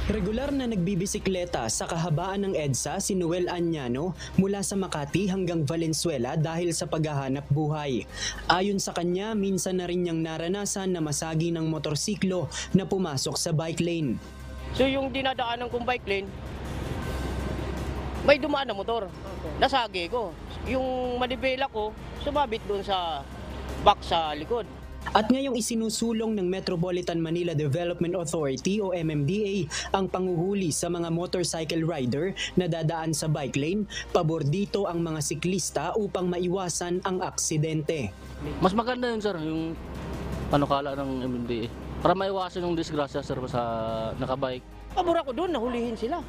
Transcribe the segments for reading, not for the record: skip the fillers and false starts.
Regular na nagbibisikleta sa kahabaan ng EDSA si Noel Añano mula sa Makati hanggang Valenzuela dahil sa paghahanap buhay. Ayon sa kanya, minsan na rin niyang naranasan na masagi ng motorsiklo na pumasok sa bike lane. So yung dinadaanan kong bike lane, may dumaan na motor. Nasagi ko. Yung manibela ko, sumabit doon sa box sa likod. At ngayong isinusulong ng Metropolitan Manila Development Authority o MMDA ang panguhuli sa mga motorcycle rider na dadaan sa bike lane, pabor dito ang mga siklista upang maiwasan ang aksidente. Mas maganda yun, sir, yung panukala ng MMDA. Para maiwasan yung disgrasya, sir, sa nakabike. Pabor ako doon, nahulihin sila.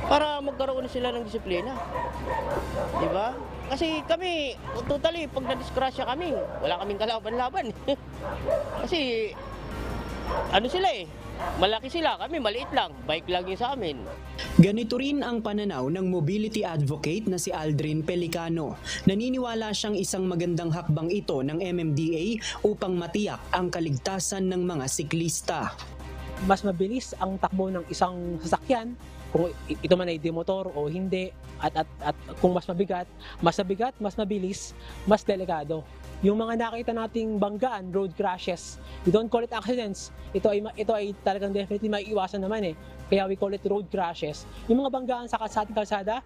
Para magkaroon sila ng disiplina. Diba? Kasi kami, totally, pag nadiskrasya kami, wala kaming kalaban-laban. Kasi, ano sila malaki sila, kami maliit lang, bike lang yun sa amin. Ganito rin ang pananaw ng mobility advocate na si Aldrin Pelicano. Naniniwala siyang isang magandang hakbang ito ng MMDA upang matiyak ang kaligtasan ng mga siklista. Mas mabilis ang takbo ng isang sasakyan kung ito man ay demotor o hindi, at kung mas mabigat, mas mabilis, mas delikado. Yung mga nakita nating banggaan, road crashes, we don't call it accidents. Ito ay talagang definitely maiiwasan naman Kaya we call it road crashes. Yung mga banggaan sa kalsada,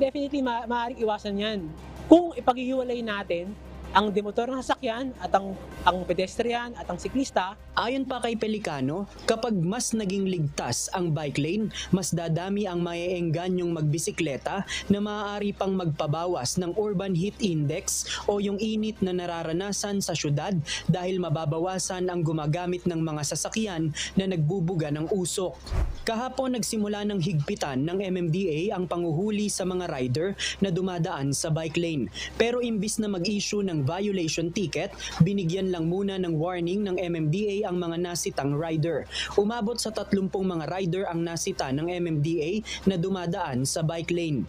definitely maaaring iwasan yan. Kung ipaghihiwalay natin ang demotor ng sasakyan at ang pedestrian at ang siklista. Ayon pa kay Pelicano, kapag mas naging ligtas ang bike lane, mas dadami ang maeengganyong magbisikleta na maaari pang magpabawas ng urban heat index o yung init na nararanasan sa syudad dahil mababawasan ang gumagamit ng mga sasakyan na nagbubuga ng usok. Kahapon nagsimula ng higpitan ng MMDA ang panguhuli sa mga rider na dumadaan sa bike lane. Pero imbis na mag-issue ng violation ticket, binigyan lang muna ng warning ng MMDA ang mga nasitang rider. Umabot sa 30 mga rider ang nasita ng MMDA na dumadaan sa bike lane.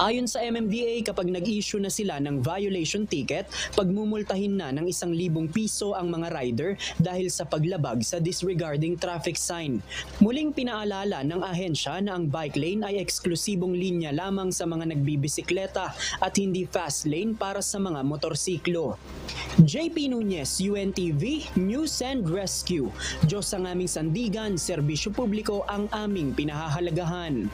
Ayon sa MMDA, kapag nag-issue na sila ng violation ticket, pagmumultahin na ng 1,000 piso ang mga rider dahil sa paglabag sa disregarding traffic sign. Muling pinaalala ng ahensya na ang bike lane ay eksklusibong linya lamang sa mga nagbibisikleta at hindi fast lane para sa mga motorsiklo. JP Nunez, UNTV, News and Rescue. Diyos ang aming sandigan, serbisyo publiko ang aming pinahahalagahan.